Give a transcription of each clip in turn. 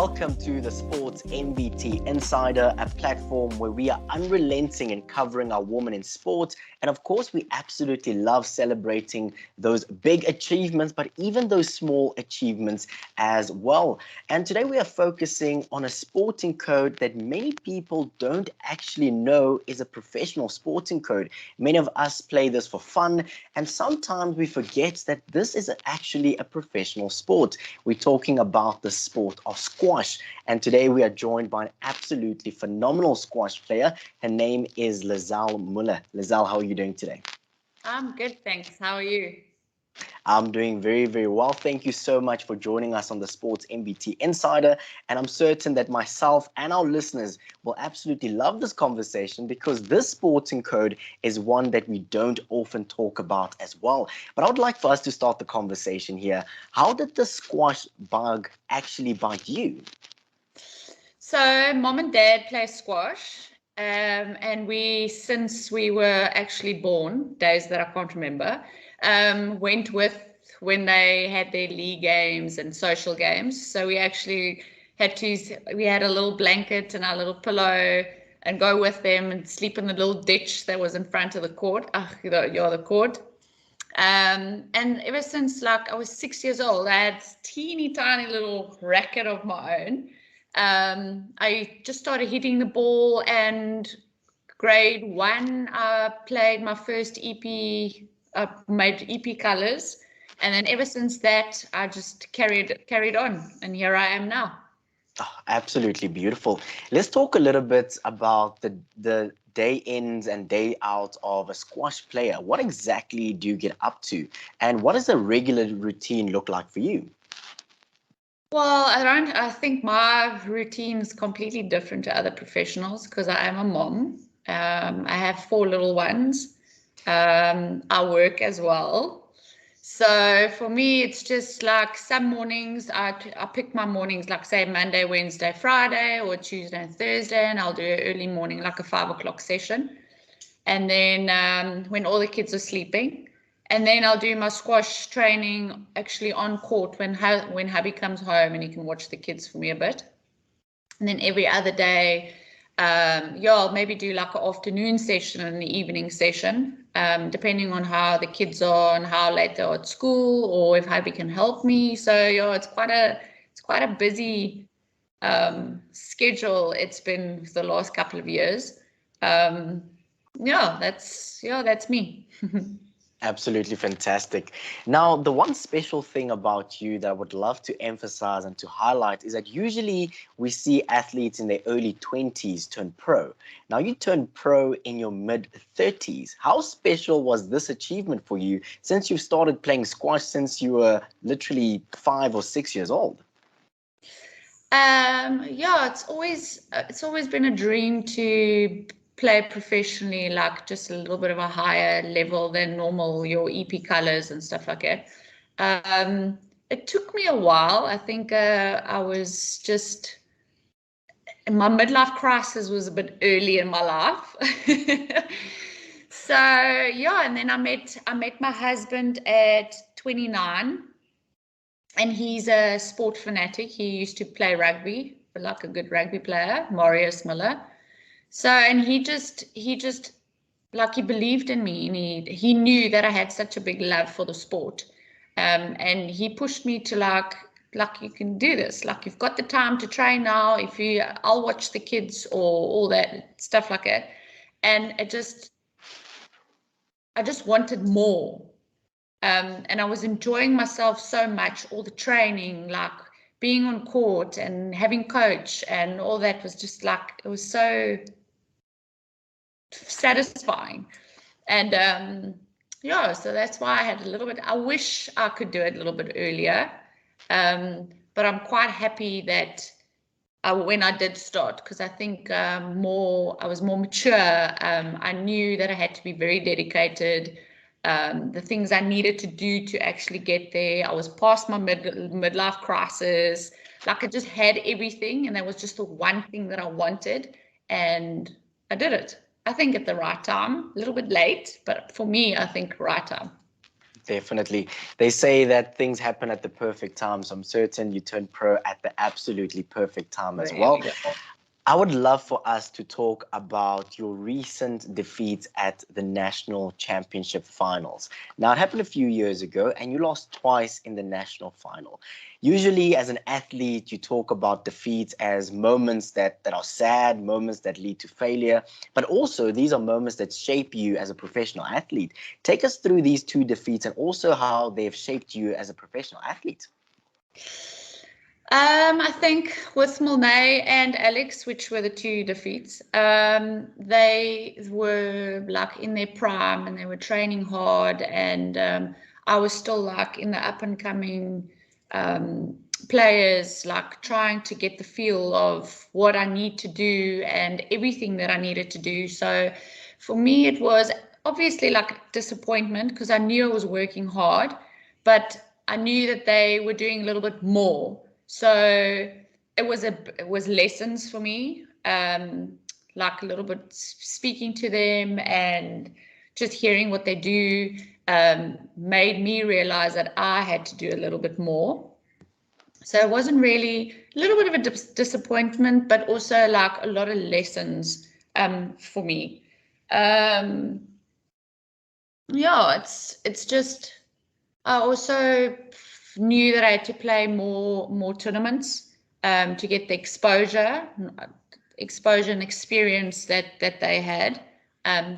Welcome to the Sports MBT Insider, a platform where we are unrelenting in covering our women in sports. And of course, we absolutely love celebrating those big achievements, but even those small achievements as well. And today we are focusing on a sporting code that many people don't actually know is a professional sporting code. Many of us play this for fun, and sometimes we forget that this is actually a professional sport. We're talking about the sport of squash, and today we are joined by an absolutely phenomenal squash player. Her name is Lizelle Muller. Lizelle, how are you doing today? I'm good, thanks. How are you? I'm doing very, very well. Thank you so much for joining us on the Sports MBT Insider. And I'm certain that myself and our listeners will absolutely love this conversation because this sporting code is one that we don't often talk about as well. But I would like for us to start the conversation here. How did the squash bug actually bite you? So mom and dad play squash, and since we were actually born, days that I can't remember, went with when they had their league games and social games. So we actually we had a little blanket and our little pillow and go with them and sleep in the little ditch that was in front of the court. You're the court. And ever since like I was 6 years old, I had teeny tiny little racket of my own. I just started hitting the ball, and grade 1, I played my first EP, made EP colors. And then ever since that, I just carried on, and here I am now. Oh, absolutely beautiful. Let's talk a little bit about the day ins and day out of a squash player. What exactly do you get up to? And what does a regular routine look like for you? Well, I think my routine is completely different to other professionals because I am a mom. I have 4 little ones. I work as well. So for me, it's just like some mornings, I pick my mornings, like say Monday, Wednesday, Friday, or Tuesday and Thursday, and I'll do an early morning, like a 5 o'clock session. And then when all the kids are sleeping, and then I'll do my squash training actually on court when hubby comes home and he can watch the kids for me a bit. And then every other day, I'll maybe do like an afternoon session and an evening session, depending on how the kids are and how late they're at school, or if hubby can help me. So it's quite a busy schedule. It's been for the last couple of years. That's me. Absolutely fantastic. Now, the one special thing about you that I would love to emphasize and to highlight is that usually we see athletes in their early 20s turn pro. Now, you turned pro in your mid-30s. How special was this achievement for you since you started playing squash since you were literally 5 or 6 years old? It's always been a dream to play professionally, like just a little bit of a higher level than normal, your EP colors and stuff like that. It took me a while. I think I was just, my midlife crisis was a bit early in my life. So and then I met my husband at 29, and he's a sport fanatic. He used to play rugby, like a good rugby player, Marius Miller. So, and he just like, he believed in me, and he knew that I had such a big love for the sport. And he pushed me to like you can do this, like you've got the time to train now. I'll watch the kids or all that stuff like that. And I just wanted more. And I was enjoying myself so much, all the training, like being on court and having coach and all that was just like, it was so satisfying. And so that's why I had a little bit, I wish I could do it a little bit earlier. But I'm quite happy that when I did start, because I think I was more mature. I knew that I had to be very dedicated. The things I needed to do to actually get there. I was past my midlife crisis. Like I just had everything, and that was just the one thing that I wanted, and I did it. I think at the right time, a little bit late, but for me, I think right time. Definitely. They say that things happen at the perfect time, so I'm certain you turned pro at the absolutely perfect time as There well. we go. I would love for us to talk about your recent defeats at the national championship finals. Now, it happened a few years ago, and you lost twice in the national final. Usually, as an athlete, you talk about defeats as moments that are sad, moments that lead to failure, but also these are moments that shape you as a professional athlete. Take us through these two defeats and also how they've shaped you as a professional athlete. I think with 𝗙ecie and Alex, which were the two defeats, they were like in their prime and they were training hard, and I was still like in the up and coming players, like trying to get the feel of what I need to do and everything that I needed to do. So for me, it was obviously like disappointment because I knew I was working hard, but I knew that they were doing a little bit more. So it was lessons for me, like a little bit speaking to them and just hearing what they do made me realize that I had to do a little bit more. So it wasn't really a little bit of a disappointment, but also like a lot of lessons for me. Yeah, it's just I also knew that I had to play more tournaments to get the exposure and experience that they had.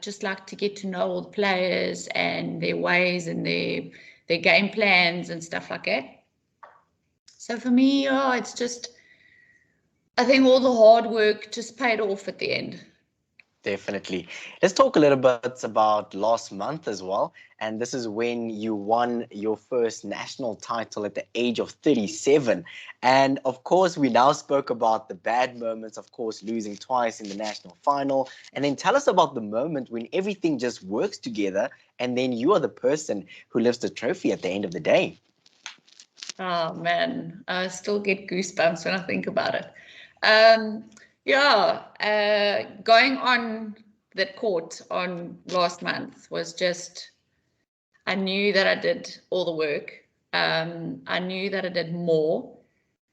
Just like to get to know all the players and their ways and their game plans and stuff like that. So for me, it's just I think all the hard work just paid off at the end. Definitely. Let's talk a little bit about last month as well. And this is when you won your first national title at the age of 37. And of course, we now spoke about the bad moments, of course, losing twice in the national final. And then tell us about the moment when everything just works together and then you are the person who lifts the trophy at the end of the day. Oh man, I still get goosebumps when I think about it. Going on that court on last month was just, I knew that I did all the work. I knew that I did more.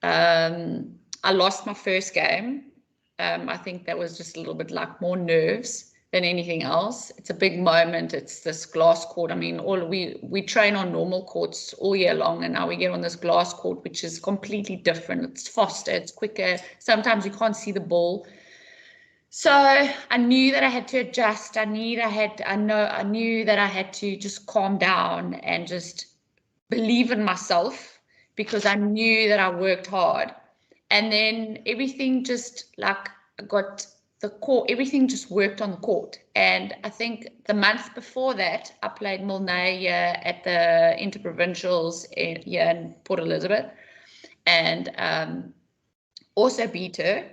I lost my first game. I think that was just a little bit like more nerves than anything else. It's a big moment. It's this glass court. I mean, we train on normal courts all year long, and now we get on this glass court, which is completely different. It's faster, it's quicker. Sometimes you can't see the ball. So I knew that I had to adjust. I knew that I had to just calm down and just believe in myself because I knew that I worked hard. And then everything just like got the court, everything just worked on the court. And I think the month before that, I played 𝗙ecie here at the Interprovincials here in Port Elizabeth and also beat her.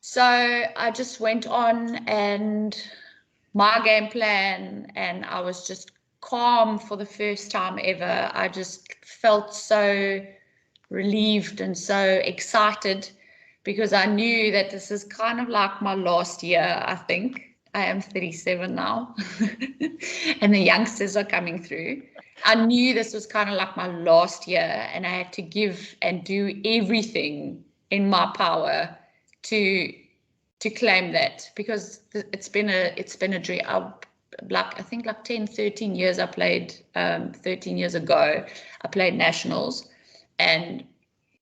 So I just went on and my game plan, and I was just calm for the first time ever. I just felt so relieved and so excited because I knew that this is kind of like my last year, I think. I am 37 now and the youngsters are coming through. I knew this was kind of like my last year and I had to give and do everything in my power to claim that because it's been a dream. I think like 10, 13 years I played, 13 years ago, I played nationals, and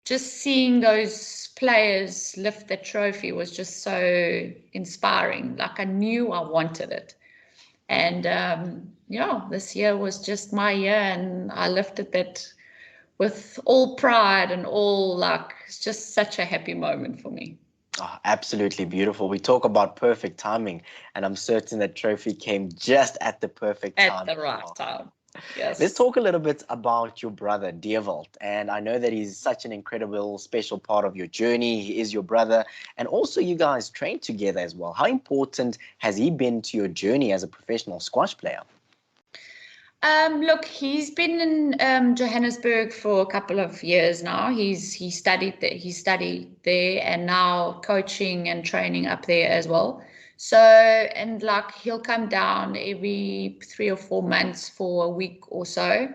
just seeing those players lift the trophy was just so inspiring. Like I knew I wanted it. And this year was just my year and I lifted that with all pride and all luck. It's just such a happy moment for me. Oh, absolutely beautiful. We talk about perfect timing, and I'm certain that trophy came just at the perfect time. At the right time. Yes. Let's talk a little bit about your brother, Dewald. And I know that he's such an incredible, special part of your journey. He is your brother. And also you guys train together as well. How important has he been to your journey as a professional squash player? Look, he's been in Johannesburg for a couple of years now. He studied there, and now coaching and training up there as well. So, and like he'll come down every 3 or 4 months for a week or so.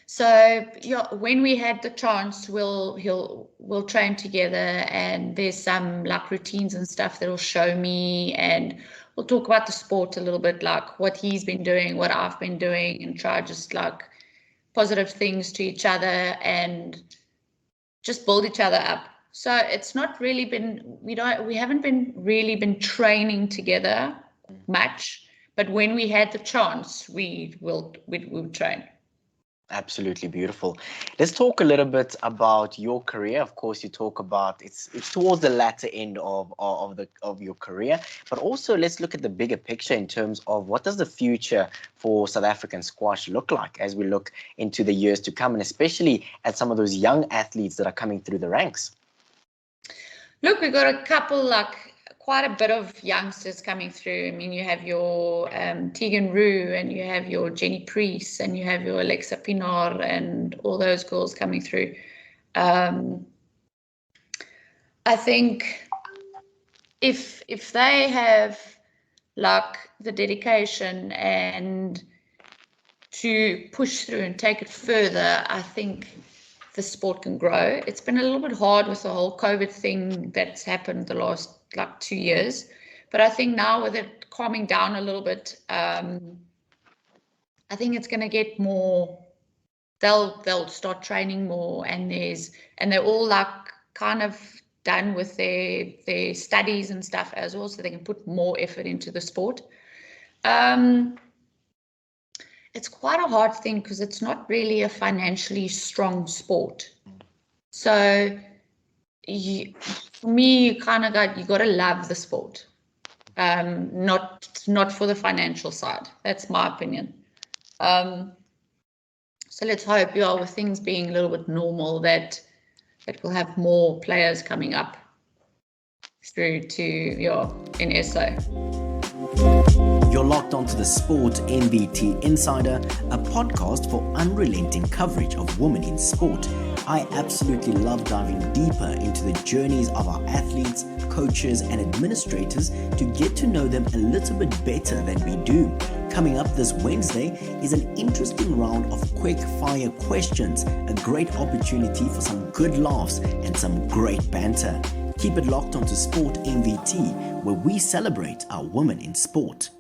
So yeah, when we had the chance, we'll train together, and there's some like routines and stuff that he'll show me, and we'll talk about the sport a little bit, like what he's been doing, what I've been doing, and try just like positive things to each other and just build each other up. So it's not really been, we haven't been really been training together much, but when we had the chance, we would train. Absolutely beautiful. Let's talk a little bit about your career. Of course, you talk about it's towards the latter end of your career, but also let's look at the bigger picture in terms of what does the future for South African squash look like as we look into the years to come, and especially at some of those young athletes that are coming through the ranks. Look, we've got a couple, like quite a bit of youngsters coming through. I mean, you have your Tegan Rue, and you have your Jenny Priest, and you have your 𝗀𝗙ecie𝗰𝗋, and all those girls coming through. I think if they have like the dedication and to push through and take it further, I think the sport can grow. It's been a little bit hard with the whole COVID thing that's happened the last like 2 years, but I think now with it calming down a little bit, I think it's going to get more. They'll start training more, and they're all like kind of done with their studies and stuff as well, so they can put more effort into the sport. It's quite a hard thing because it's not really a financially strong sport. So for me, you kind of you got to love the sport, not for the financial side. That's my opinion. So let's hope, with things being a little bit normal, that we'll have more players coming up through to in SA. You're locked onto the Sport MBT Insider, a podcast for unrelenting coverage of women in sport. I absolutely love diving deeper into the journeys of our athletes, coaches, and administrators to get to know them a little bit better than we do. Coming up this Wednesday is an interesting round of quick fire questions, a great opportunity for some good laughs and some great banter. Keep it locked onto Sport MVT, where we celebrate our women in sport.